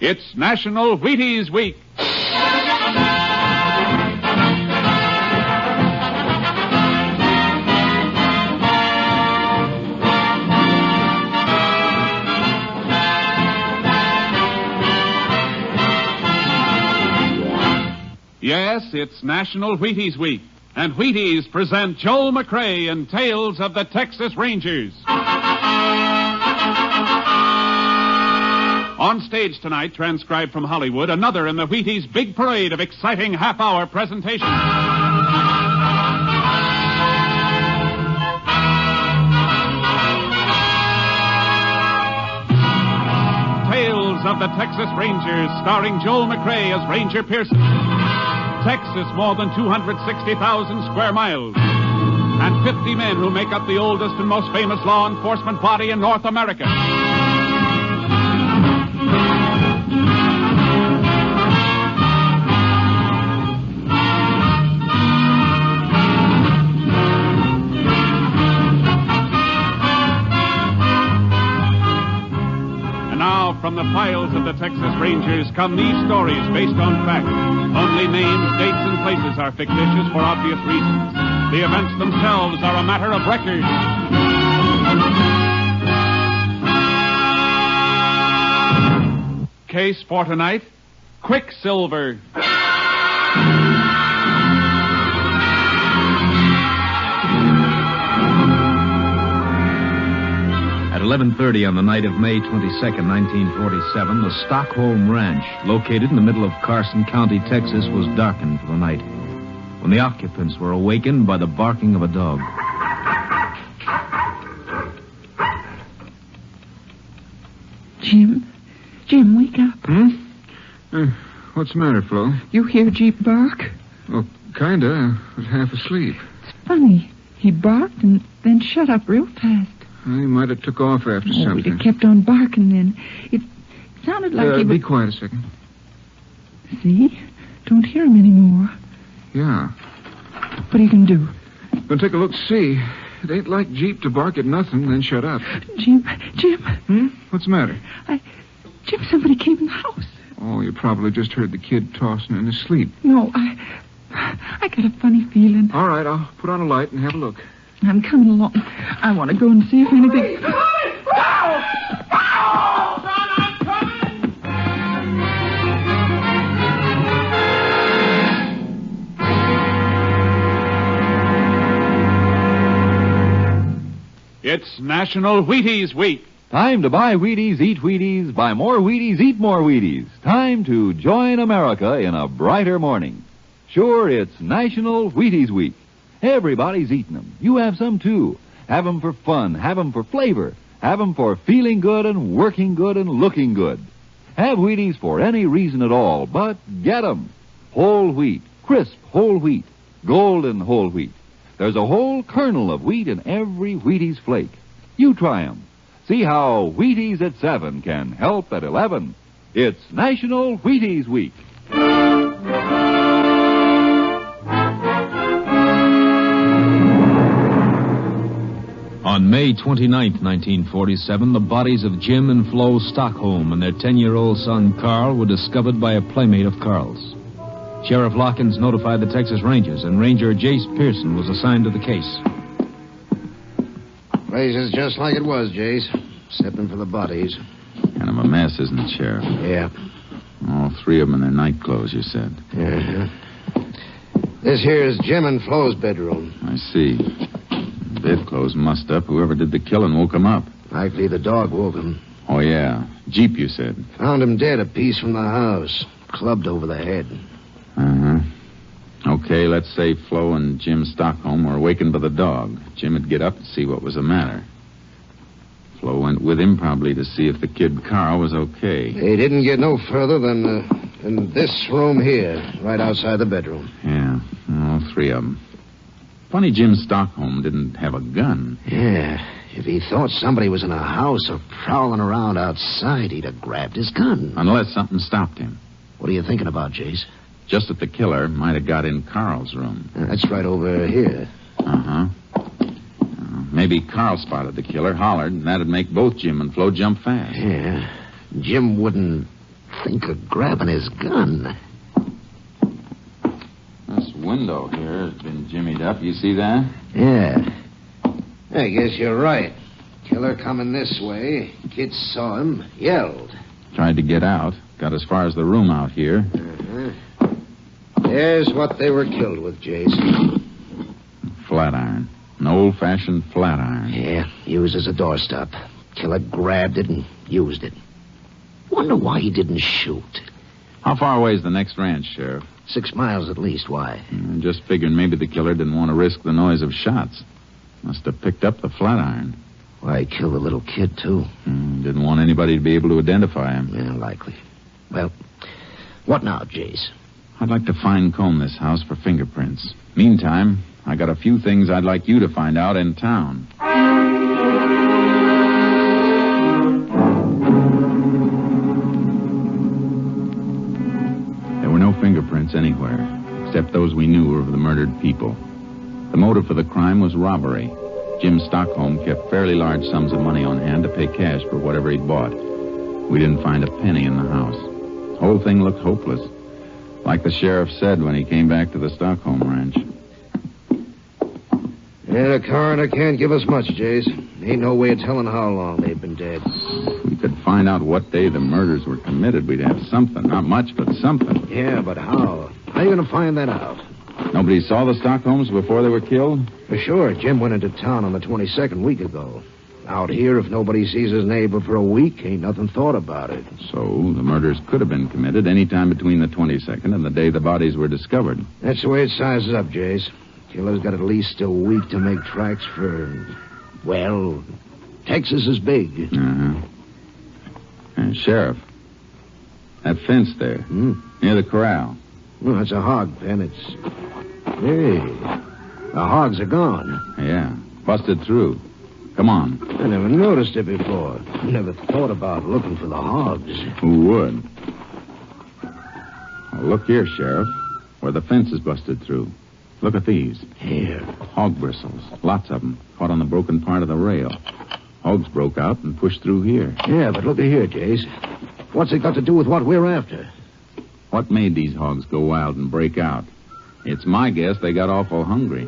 It's National Wheaties Week. Yes, it's National Wheaties Week, and Wheaties present Joel McCrea in Tales of the Texas Rangers. On stage tonight, transcribed from Hollywood, another in the Wheaties big parade of exciting half-hour presentations. Tales of the Texas Rangers, starring Joel McCrea as Ranger Pearson. Texas, more than 260,000 square miles. And 50 men who make up the oldest and most famous law enforcement body in North America. From the files of the Texas Rangers come these stories based on fact. Only names, dates, and places are fictitious for obvious reasons. The events themselves are a matter of record. Case for tonight, Quicksilver. At 11:30 on the night of May 22nd, 1947, the Stockholm Ranch, located in the middle of Carson County, Texas, was darkened for the night when the occupants were awakened by the barking of a dog. Jim, wake up. What's the matter, Flo? You hear Jeep bark? Oh, kinda. I was half asleep. It's funny. He barked and then shut up real fast. He might have took off after something. He'd have kept on barking then. It sounded like he was... Be quiet a second. See? Don't hear him anymore. Yeah. What are you going to do? Gonna take a look, see. It ain't like Jeep to bark at nothing, then shut up. Jim. What's the matter? Jim, somebody came in the house. Oh, you probably just heard the kid tossing in his sleep. No, I got a funny feeling. All right, I'll put on a light and have a look. I'm coming along. I want to go and see if anything... It's National Wheaties Week. Time to buy Wheaties, eat Wheaties, buy more Wheaties, eat more Wheaties. Time to join America in a brighter morning. Sure, it's National Wheaties Week. Everybody's eating them. You have some, too. Have them for fun. Have them for flavor. Have them for feeling good and working good and looking good. Have Wheaties for any reason at all, but get them. Whole wheat, crisp whole wheat, golden whole wheat. There's a whole kernel of wheat in every Wheaties flake. You try them. See how Wheaties at 7 can help at 11. It's National Wheaties Week. On May 29th, 1947, the bodies of Jim and Flo Stockholm and their 10-year-old son, Carl, were discovered by a playmate of Carl's. Sheriff Lockins notified the Texas Rangers, and Ranger Jace Pearson was assigned to the case. Place is just like it was, Jace, excepting for the bodies. Kind of a mess, isn't it, Sheriff? Yeah. All three of them in their night clothes, you said. Uh-huh. This here is Jim and Flo's bedroom. I see. Bedclothes mussed up. Whoever did the killing woke him up. Likely the dog woke him. Oh, yeah. Jeep, you said. Found him dead a piece from the house. Clubbed over the head. Uh-huh. Okay, let's say Flo and Jim Stockholm were awakened by the dog. Jim would get up and see what was the matter. Flo went with him probably to see if the kid Carl was okay. They didn't get no further than this room here, right outside the bedroom. Yeah, all three of them. Funny Jim Stockholm didn't have a gun. Yeah, if he thought somebody was in a house or prowling around outside, he'd have grabbed his gun. Unless something stopped him. What are you thinking about, Jace? Just that the killer might have got in Carl's room. That's right over here. Uh-huh. Maybe Carl spotted the killer, hollered, and that'd make both Jim and Flo jump fast. Yeah. Jim wouldn't think of grabbing his gun. This window here has been jimmied up. You see that? Yeah. I guess you're right. Killer coming this way. Kid saw him, yelled. Tried to get out. Got as far as the room out here. There's what they were killed with, Jason. Flat iron. An old-fashioned flat iron. Yeah, used as a doorstop. Killer grabbed it and used it. Wonder why he didn't shoot. How far away is the next ranch, Sheriff? 6 miles at least. Why? Just figuring maybe the killer didn't want to risk the noise of shots. Must have picked up the flat iron. Why, he killed a little kid, too. Didn't want anybody to be able to identify him. Yeah, likely. Well, what now, Jace? I'd like to fine-comb this house for fingerprints. Meantime, I got a few things I'd like you to find out in town. There were no fingerprints anywhere, except those we knew were of the murdered people. The motive for the crime was robbery. Jim Stockholm kept fairly large sums of money on hand to pay cash for whatever he'd bought. We didn't find a penny in the house. The whole thing looked hopeless. Like the sheriff said when he came back to the Stockholm ranch. Yeah, the coroner can't give us much, Jace. Ain't no way of telling how long they've been dead. If we could find out what day the murders were committed, we'd have something. Not much, but something. Yeah, but how? How are you going to find that out? Nobody saw the Stockholms before they were killed? For sure. Jim went into town on the 22nd week ago. Out here, if nobody sees his neighbor for a week, ain't nothing thought about it. So the murders could have been committed any time between the 22nd and the day the bodies were discovered. That's the way it sizes up, Jace. Killer's got at least a week to make tracks for... Well, Texas is big. Sheriff, that fence there, near the corral. Well, that's a hog pen. It's... Hey, the hogs are gone. Yeah, busted through. Come on. I never noticed it before. Never thought about looking for the hogs. Who would? Well, look here, Sheriff, where the fence is busted through. Look at these. Here. Hog bristles. Lots of them. Caught on the broken part of the rail. Hogs broke out and pushed through here. Yeah, but look at here, Jace. What's it got to do with what we're after? What made these hogs go wild and break out? It's my guess they got awful hungry.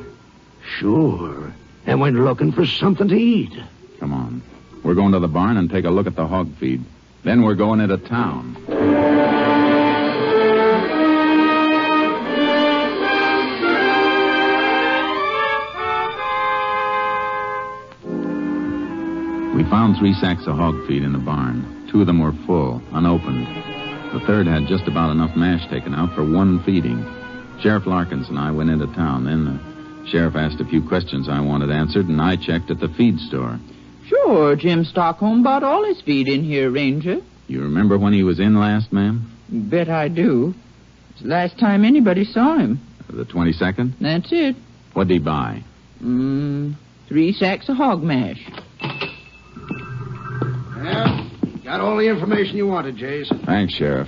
Sure. And went looking for something to eat. Come on. We're going to the barn and take a look at the hog feed. Then we're going into town. We found 3 sacks of hog feed in the barn. 2 of them were full, unopened. The third had just about enough mash taken out for 1 feeding. Sheriff Larkins and I went into town. Then the sheriff asked a few questions I wanted answered, and I checked at the feed store. Sure, Jim Stockholm bought all his feed in here, Ranger. You remember when he was in last, ma'am? Bet I do. It's the last time anybody saw him. The 22nd? That's it. What'd he buy? 3 sacks of hog mash. Yeah, got all the information you wanted, Jace. Thanks, Sheriff.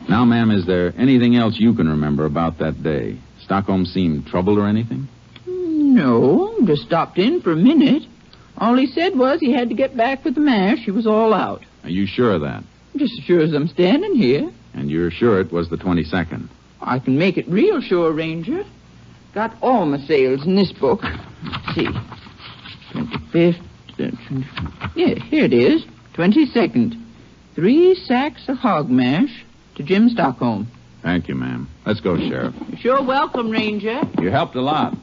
Now, ma'am, is there anything else you can remember about that day? Stockholm seemed troubled or anything? No, just stopped in for a minute. All he said was he had to get back with the mash. He was all out. Are you sure of that? Just as sure as I'm standing here. And you're sure it was the 22nd? I can make it real sure, Ranger. Got all my sales in this book. Let's see. 25th. Yeah, here it is. 22nd. 3 sacks of hog mash to Jim Stockholm. Thank you, ma'am. Let's go, Sheriff. You're sure welcome, Ranger. You helped a lot.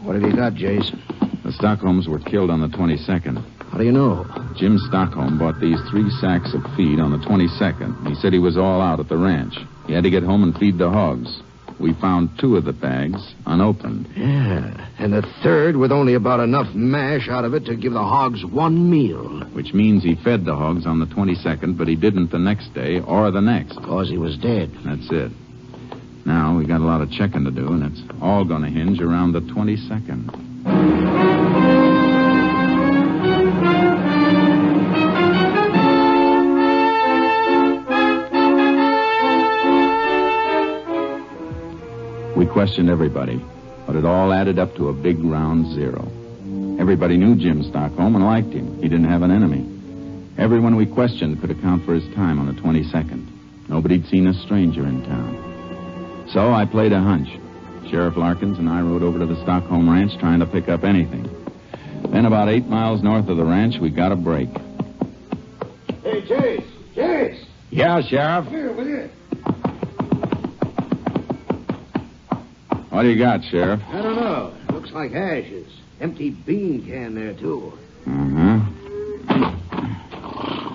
What have you got, Jace? The Stockholms were killed on the 22nd. How do you know? Jim Stockholm bought these 3 sacks of feed on the 22nd. He said he was all out at the ranch. He had to get home and feed the hogs. We found 2 of the bags unopened. Yeah, and the third with only about enough mash out of it to give the hogs 1 meal. Which means he fed the hogs on the 22nd, but he didn't the next day or the next. Because he was dead. That's it. Now, we got a lot of checking to do, and it's all going to hinge around the 22nd. We questioned everybody, but it all added up to a big round 0. Everybody knew Jim Stockholm and liked him. He didn't have an enemy. Everyone we questioned could account for his time on the 22nd. Nobody'd seen a stranger in town. So I played a hunch. Sheriff Larkins and I rode over to the Stockholm Ranch trying to pick up anything. Then about 8 miles north of the ranch, we got a break. Hey, Chase! Chase! Yeah, Sheriff? Here, will you? What do you got, Sheriff? I don't know. Looks like ashes. Empty bean can there, too. Uh-huh.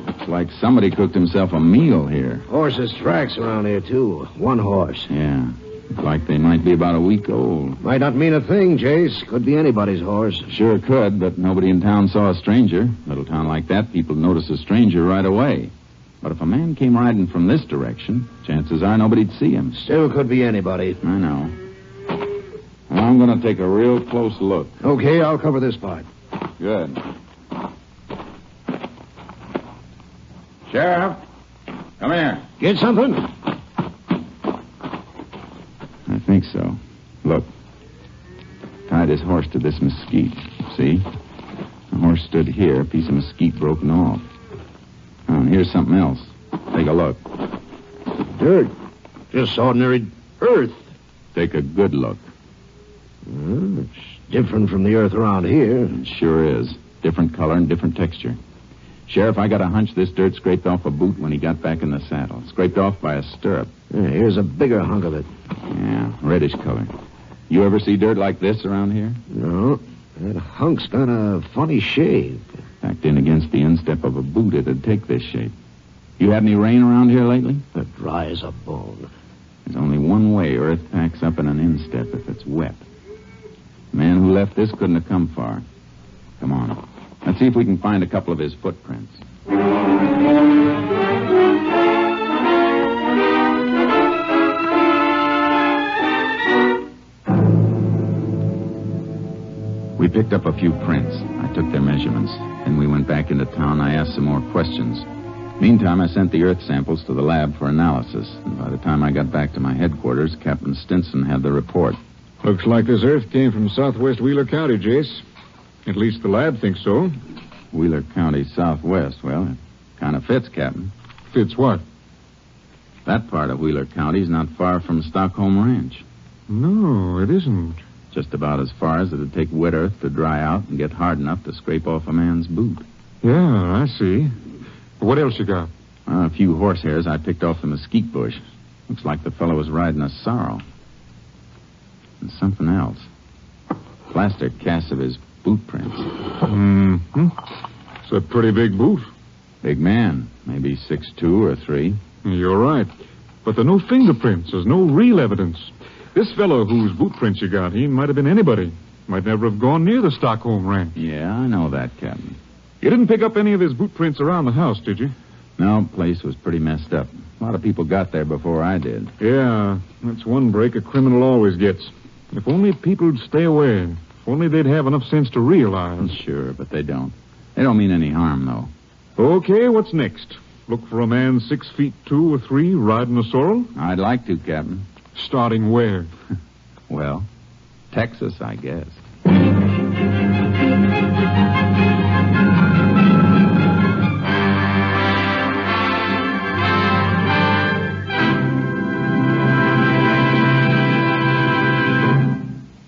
Looks like somebody cooked himself a meal here. Horses' tracks around here, too. One horse. Yeah. Looks like they might be about a week old. Might not mean a thing, Chase. Could be anybody's horse. Sure could, but nobody in town saw a stranger. Little town like that, people notice a stranger right away. But if a man came riding from this direction, chances are nobody'd see him. Still could be anybody. I know. Well, I'm going to take a real close look. Okay, I'll cover this part. Good. Sheriff, come here. Get something? I think so. Look. Tied his horse to this mesquite. See? The horse stood here, a piece of mesquite broken off. Oh, and here's something else. Take a look. Dirt. Just ordinary earth. Take a good look. It's different from the earth around here. It sure is. Different color and different texture. Sheriff, I got a hunch this dirt scraped off a boot when he got back in the saddle. Scraped off by a stirrup. Yeah, here's a bigger hunk of it. Yeah, reddish color. You ever see dirt like this around here? No. That hunk's got a funny shape. Packed in against the instep of a boot, it'd take this shape. You had any rain around here lately? Dry as a bone. There's only one way earth packs up in an instep if it's wet. The man who left this couldn't have come far. Come on. Let's see if we can find a couple of his footprints. We picked up a few prints. I took their measurements. Then we went back into town. I asked some more questions. Meantime, I sent the earth samples to the lab for analysis. And by the time I got back to my headquarters, Captain Stinson had the report. Looks like this earth came from southwest Wheeler County, Jace. At least the lab thinks so. Wheeler County southwest. Well, it kind of fits, Captain. Fits what? That part of Wheeler County is not far from Stockholm Ranch. No, it isn't. Just about as far as it'd take wet earth to dry out and get hard enough to scrape off a man's boot. Yeah, I see. What else you got? A few horsehairs I picked off the mesquite bush. Looks like the fellow was riding a sorrel. And something else. Plaster casts of his boot prints. Mm-hmm. It's a pretty big boot. Big man. Maybe 6'2" or 3. You're right. But there are no fingerprints. There's no real evidence. This fellow whose boot prints you got, he might have been anybody. Might never have gone near the Stockholm Ranch. Yeah, I know that, Captain. You didn't pick up any of his boot prints around the house, did you? No, place was pretty messed up. A lot of people got there before I did. Yeah, that's one break a criminal always gets. If only people'd stay away. If only they'd have enough sense to realize. Sure, but they don't. They don't mean any harm, though. Okay, what's next? Look for a man 6'2" or 3 riding a sorrel? I'd like to, Captain. Starting where? Well, Texas, I guess.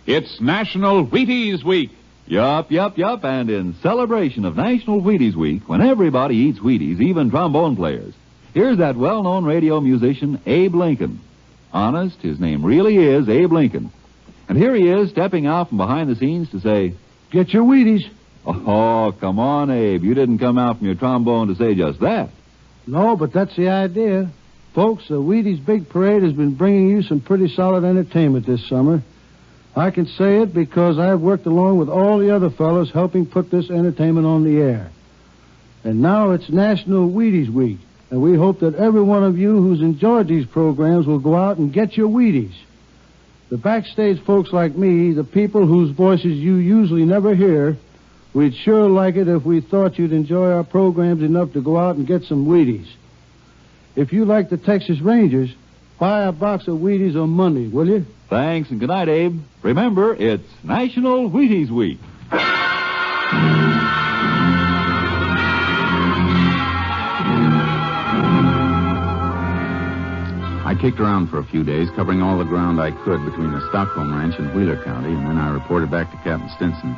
It's National Wheaties Week. Yup. And in celebration of National Wheaties Week, when everybody eats Wheaties, even trombone players, here's that well-known radio musician, Abe Lincoln. Honest, his name really is Abe Lincoln. And here he is, stepping out from behind the scenes to say, "Get your Wheaties." Oh, come on, Abe. You didn't come out from your trombone to say just that. No, but that's the idea. Folks, the Wheaties Big Parade has been bringing you some pretty solid entertainment this summer. I can say it because I've worked along with all the other fellows helping put this entertainment on the air. And now it's National Wheaties Week, and we hope that every one of you who's enjoyed these programs will go out and get your Wheaties. The backstage folks like me, the people whose voices you usually never hear, we'd sure like it if we thought you'd enjoy our programs enough to go out and get some Wheaties. If you like the Texas Rangers, buy a box of Wheaties on Monday, will you? Thanks, and good night, Abe. Remember, it's National Wheaties Week. kicked around for a few days, covering all the ground I could between the Stockholm Ranch and Wheeler County, and then I reported back to Captain Stinson.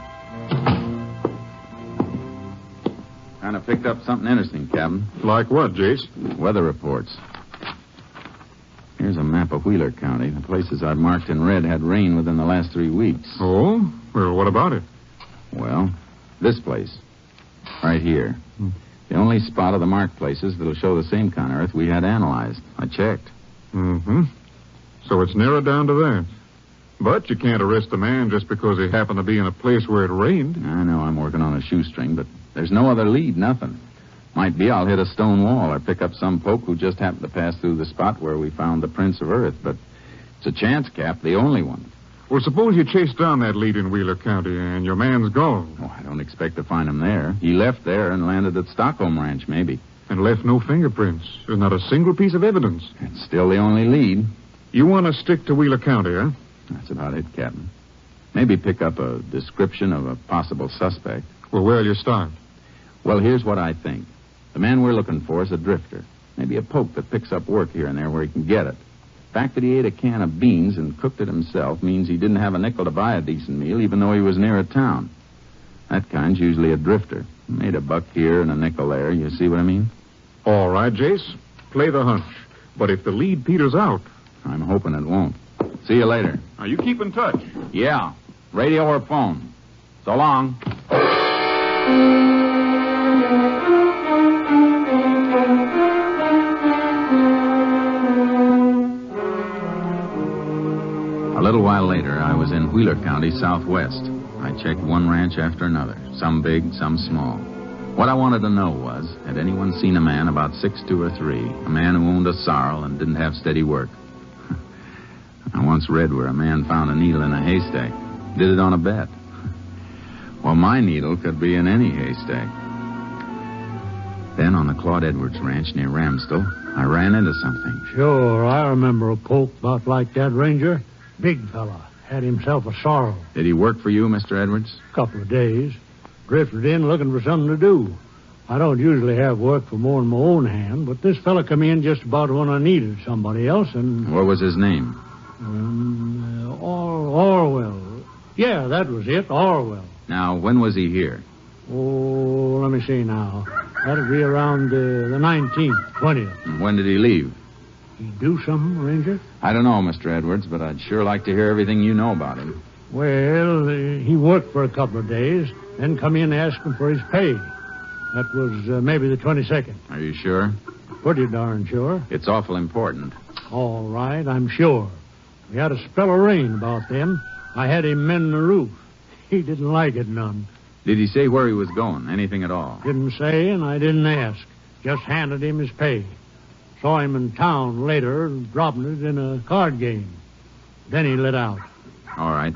Kind of picked up something interesting, Captain. Like what, Jace? Weather reports. Here's a map of Wheeler County. The places I've marked in red had rain within the last 3 weeks. Oh? Well, what about it? Well, this place. Right here. The only spot of the marked places that'll show the same kind of earth we had analyzed. I checked. Mm-hmm. So it's narrowed down to that. But you can't arrest a man just because he happened to be in a place where it rained. I know I'm working on a shoestring, but there's no other lead, nothing. Might be I'll hit a stone wall or pick up some poke who just happened to pass through the spot where we found the prints of Earth, but it's a chance, Cap, the only one. Well, suppose you chase down that lead in Wheeler County and your man's gone. Oh, I don't expect to find him there. He left there and landed at Stockholm Ranch, maybe. And left no fingerprints. There's not a single piece of evidence. It's still the only lead. You want to stick to Wheeler County, huh? That's about it, Captain. Maybe pick up a description of a possible suspect. Well, where'll you start? Well, here's what I think. The man we're looking for is a drifter. Maybe a poke that picks up work here and there where he can get it. The fact that he ate a can of beans and cooked it himself means he didn't have a nickel to buy a decent meal, even though he was near a town. That kind's usually a drifter. Made a buck here and a nickel there. You see what I mean? All right, Jace. Play the hunch. But if the lead peters out... I'm hoping it won't. See you later. Now, you keep in touch. Yeah. Radio or phone. So long. A little while later, I was in Wheeler County, southwest. I checked one ranch after another, some big, some small. What I wanted to know was, had anyone seen a man about 6'2" or 3, a man who owned a sorrel and didn't have steady work? I once read where a man found a needle in a haystack. Did it on a bet. Well, my needle could be in any haystack. Then on the Claude Edwards ranch near Ramsdell, I ran into something. Sure, I remember a poke about like that, Ranger. Big fella. Had himself a sorrel. Did he work for you, Mr. Edwards? Couple of days. Drifted in looking for something to do. I don't usually have work for more than my own hand, but this fella come in just about when I needed somebody else, and... What was his name? Orwell. Yeah, that was it, Orwell. Now, when was he here? Oh, let me see now. That'd be around the 19th, 20th. And when did he leave? He do something, Ranger? I don't know, Mr. Edwards, but I'd sure like to hear everything you know about him. Well, he worked for a couple of days, then come in and asked him for his pay. That was maybe the 22nd. Are you sure? Pretty darn sure. It's awful important. All right, I'm sure. We had a spell of rain about then. I had him mend the roof. He didn't like it none. Did he say where he was going? Anything at all? Didn't say, and I didn't ask. Just handed him his pay. Saw him in town later, dropping it in a card game. Then he lit out. All right.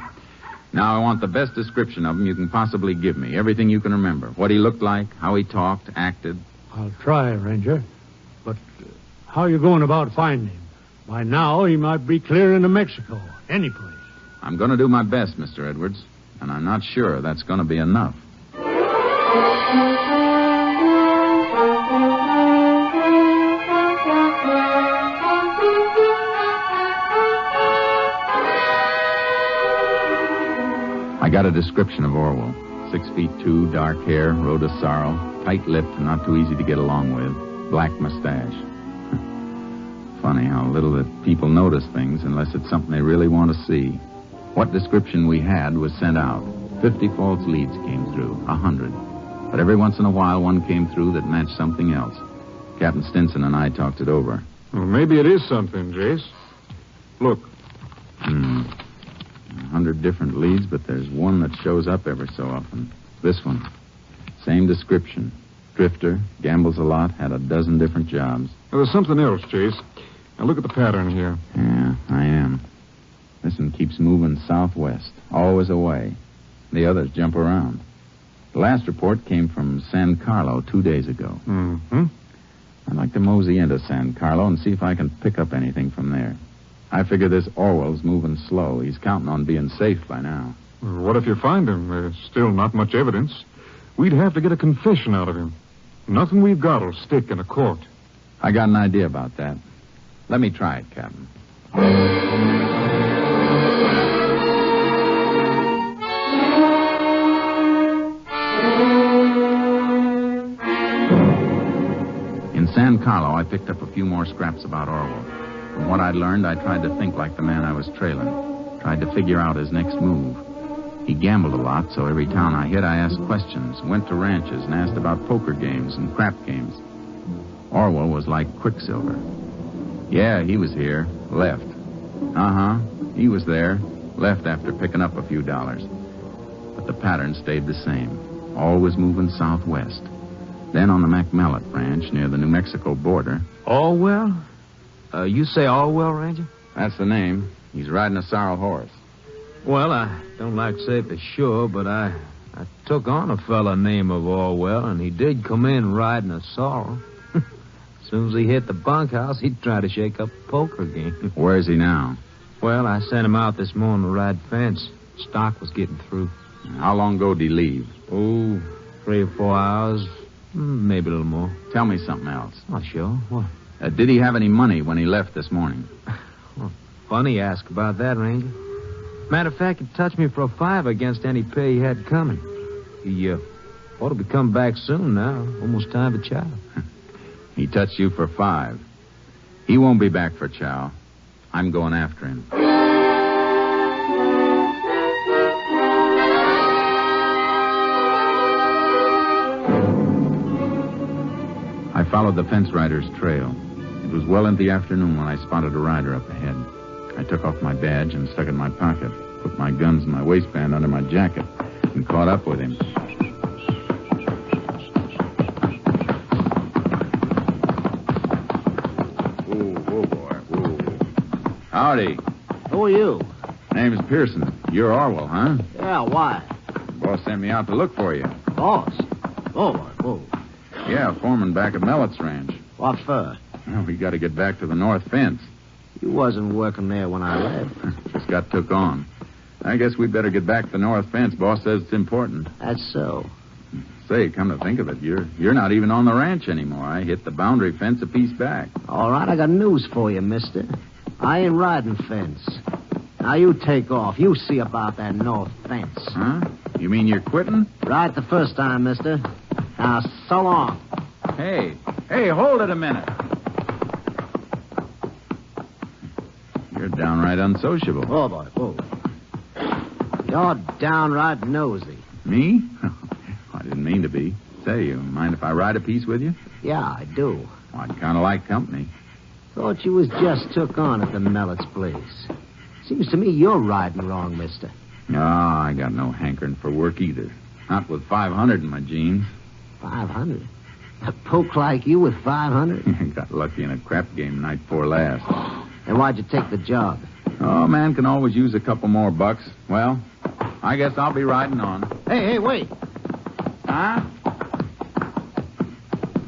Now I want the best description of him you can possibly give me. Everything you can remember. What he looked like, how he talked, acted. I'll try, Ranger. But how you going about finding him? By now, he might be clear into Mexico. Any place. I'm going to do my best, Mr. Edwards. And I'm not sure that's going to be enough. I got a description of Orwell. 6'2", dark hair, rode a sorrel, tight-lipped and not too easy to get along with, black mustache. Funny how little that people notice things unless it's something they really want to see. What description we had was sent out. 50 false leads came through, 100. But every once in a while, one came through that matched something else. Captain Stinson and I talked it over. Well, maybe it is something, Jace. Look. 100 different leads, but there's one that shows up every so often. This one. Same description. Drifter, gambles a lot, had a dozen different jobs. Well, there's something else, Jace. Now, look at the pattern here. Yeah, I am. This one keeps moving southwest, always away. The others jump around. The last report came from San Carlo 2 days ago. Mm-hmm. I'd like to mosey into San Carlo and see if I can pick up anything from there. I figure this Orwell's moving slow. He's counting on being safe by now. Well, what if you find him? There's still not much evidence. We'd have to get a confession out of him. Nothing we've got will stick in a court. I got an idea about that. Let me try it, Captain. In San Carlo, I picked up a few more scraps about Orwell. From what I'd learned, I tried to think like the man I was trailing. Tried to figure out his next move. He gambled a lot, so every town I hit, I asked questions, went to ranches, and asked about poker games and crap games. Orwell was like Quicksilver. Yeah, he was here. Left. He was there. Left after picking up a few dollars. But the pattern stayed the same. Always moving southwest. Then on the McMallet Ranch near the New Mexico border. Orwell? You say Orwell, Ranger? That's the name. He's riding a sorrel horse. Well, I don't like to say for sure, but I took on a fella named Orwell, and he did come in riding a sorrel. As soon as he hit the bunkhouse, he'd try to shake up a poker game. Where is he now? Well, I sent him out this morning to ride fence. Stock was getting through. How long ago did he leave? 3 or 4 hours. Maybe a little more. Tell me something else. Oh, sure. What? Did he have any money when he left this morning? Well, funny you ask about that, Ranger. Matter of fact, it touched me for a $5 against any pay he had coming. He ought to be coming back soon now. Almost time for chow. He touched you for $5. He won't be back for chow. I'm going after him. I followed the fence rider's trail. It was well into the afternoon when I spotted a rider up ahead. I took off my badge and stuck it in my pocket, put my guns in my waistband under my jacket, and caught up with him. Whoa, boy, whoa. Howdy. Who are you? Name's Pearson. You're Orwell, huh? Yeah, why? Boss sent me out to look for you. Boss? Oh, whoa. Yeah, foreman back at Mellett's Ranch. What for? Well, we got to get back to the north fence. You wasn't working there when I left. Just got took on. I guess we'd better get back to the north fence. Boss says it's important. That's so. Say, come to think of it, you're not even on the ranch anymore. I hit the boundary fence a piece back. All right, I got news for you, mister. I ain't riding fence. Now you take off. You see about that north fence. Huh? You mean you're quitting? Right the first time, mister. Now, so long. Hey, hold it a minute. You're downright unsociable. Whoa, boy, whoa. You're downright nosy. Me? I didn't mean to be. Say, you mind if I ride a piece with you? Yeah, I do. Well, I'd kind of like company. Thought you was just took on at the Mellett's place. Seems to me you're riding wrong, mister. No, I got no hankering for work either. Not with 500 in my jeans. 500? A poke like you with 500? Got lucky in a crap game night before last. And why'd you take the job? Oh, man can always use a couple more bucks. Well, I guess I'll be riding on. Hey, wait. Huh?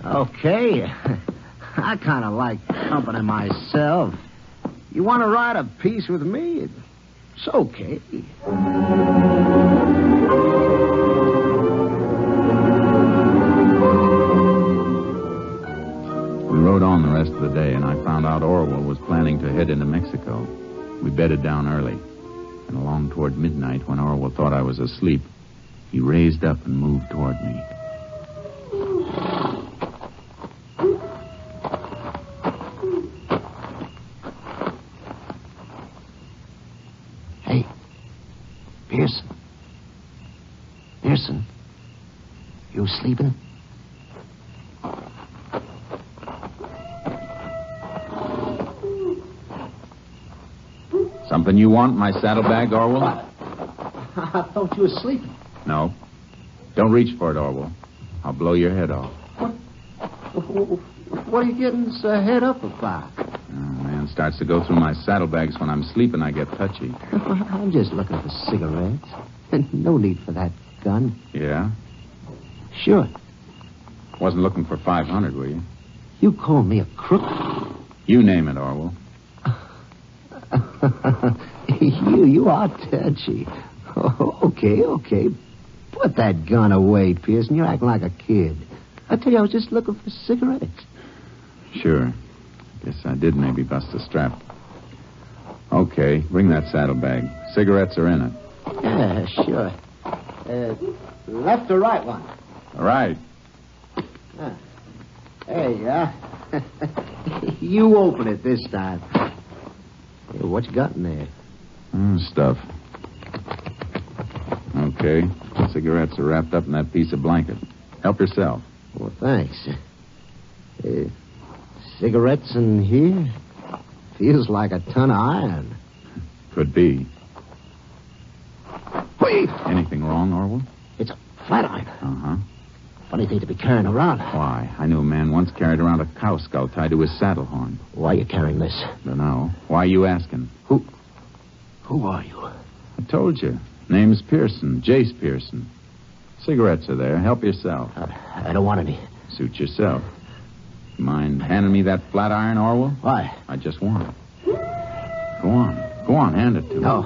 Okay. I kind of like company myself. You want to ride a piece with me? It's okay. We rode on the rest of the day, and I found out Orwell was planning to head into Mexico. We bedded down early. And along toward midnight, when Orwell thought I was asleep, he raised up and moved toward me. Hey, Pearson, you sleeping? Something you want in my saddlebag, Orwell? I thought you were sleeping. No. Don't reach for it, Orwell. I'll blow your head off. What are you getting so head up about? Oh, man starts to go through my saddlebags when I'm sleeping. I get touchy. I'm just looking for cigarettes. No need for that gun. Yeah? Sure. Wasn't looking for 500, were you? You call me a crook? You name it, Orwell. You are touchy. Okay. Put that gun away, Pearson. You're acting like a kid. I tell you, I was just looking for cigarettes. Sure. Guess I did maybe bust a strap. Okay, bring that saddlebag. Cigarettes are in it. Yeah, sure. Left or right one? All right. There you are. You open it this time. Hey, what you got in there? Stuff. Okay. Cigarettes are wrapped up in that piece of blanket. Help yourself. Well, thanks. Cigarettes in here? Feels like a ton of iron. Could be. Whee! Anything wrong, Orwell? It's a flat iron. Uh-huh. Funny thing to be carrying around. Why? I knew a man once carried around a cow skull tied to his saddle horn. Why are you carrying this? Dunno. Why are you asking? Who are you? I told you. Name's Pearson. Jace Pearson. Cigarettes are there. Help yourself. I don't want any. Suit yourself. Mind handing me that flat iron, Orwell? Why? I just want it. Go on. Go on, hand it to me. No.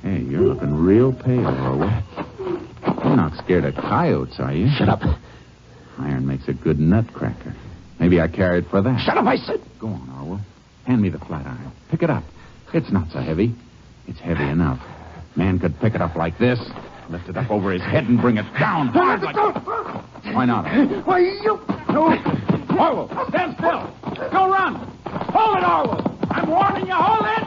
Hey, you're looking real pale, Orwell. You're not scared of coyotes, are you? Shut up. Iron makes a good nutcracker. Maybe I carry it for that. Shut up, I said. Go on, Orwell. Hand me the flat iron. Pick it up. It's not so heavy. It's heavy enough. Man could pick it up like this, lift it up over his head and bring it down hard like... Why not? Why, you... No. Orwell, stand still. Go run. Hold it, Orwell. I'm warning you. Hold it.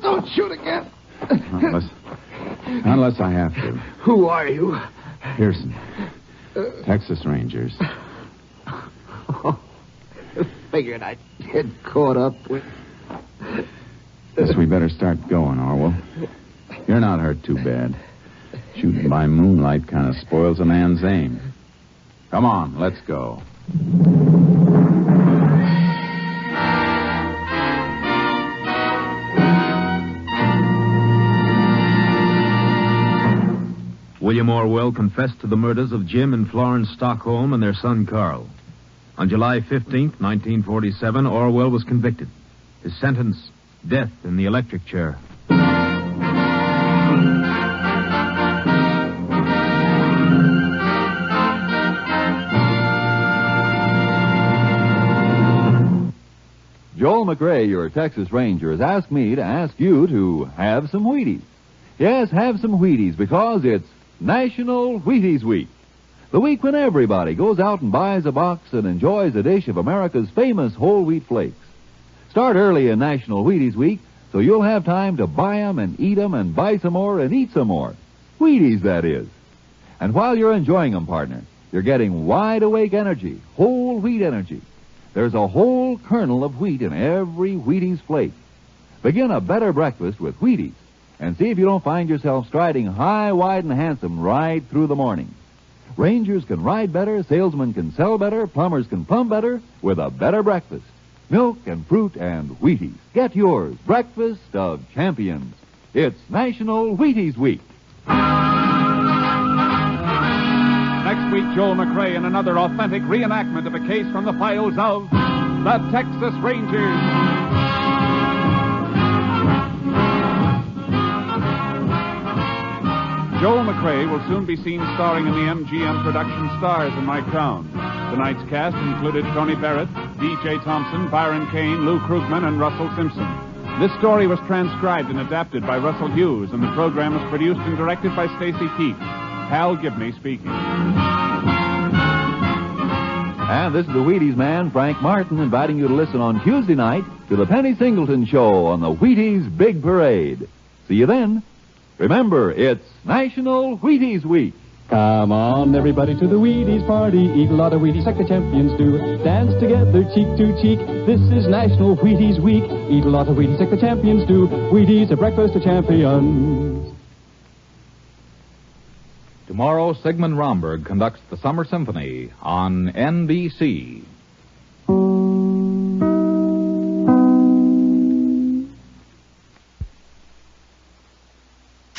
Don't shoot again. Unless I have to. Who are you? Pearson. Texas Rangers. Figured I'd get caught up with... Guess we better start going, Orwell. You're not hurt too bad. Shooting by moonlight kind of spoils a man's aim. Come on, let's go. William Orwell confessed to the murders of Jim and Florence Stockholm and their son Carl. On July 15th, 1947, Orwell was convicted. His sentence, death in the electric chair. Joel McRae, your Texas Ranger, has asked me to ask you to have some Wheaties. Yes, have some Wheaties because it's National Wheaties Week. The week when everybody goes out and buys a box and enjoys a dish of America's famous whole wheat flakes. Start early in National Wheaties Week so you'll have time to buy 'em and eat 'em and buy some more and eat some more. Wheaties, that is. And while you're enjoying 'em, partner, you're getting wide-awake energy, whole wheat energy. There's a whole kernel of wheat in every Wheaties flake. Begin a better breakfast with Wheaties and see if you don't find yourself striding high, wide, and handsome right through the morning. Rangers can ride better, salesmen can sell better, plumbers can plumb better with a better breakfast. Milk and fruit and Wheaties. Get yours. Breakfast of champions. It's National Wheaties Week. Next week, Joel McRae in another authentic reenactment of a case from the files of the Texas Rangers. Joel McRae will soon be seen starring in the MGM production Stars in My Crown. Tonight's cast included Tony Barrett, D.J. Thompson, Byron Kane, Lou Krugman, and Russell Simpson. This story was transcribed and adapted by Russell Hughes, and the program was produced and directed by Stacy Keith. Hal Gibney speaking. And this is the Wheaties man, Frank Martin, inviting you to listen on Tuesday night to the Penny Singleton Show on the Wheaties Big Parade. See you then. Remember, it's National Wheaties Week. Come on, everybody, to the Wheaties party. Eat a lot of Wheaties like the champions do. Dance together, cheek to cheek. This is National Wheaties Week. Eat a lot of Wheaties like the champions do. Wheaties, a breakfast of champions. Tomorrow, Sigmund Romberg conducts the Summer Symphony on NBC.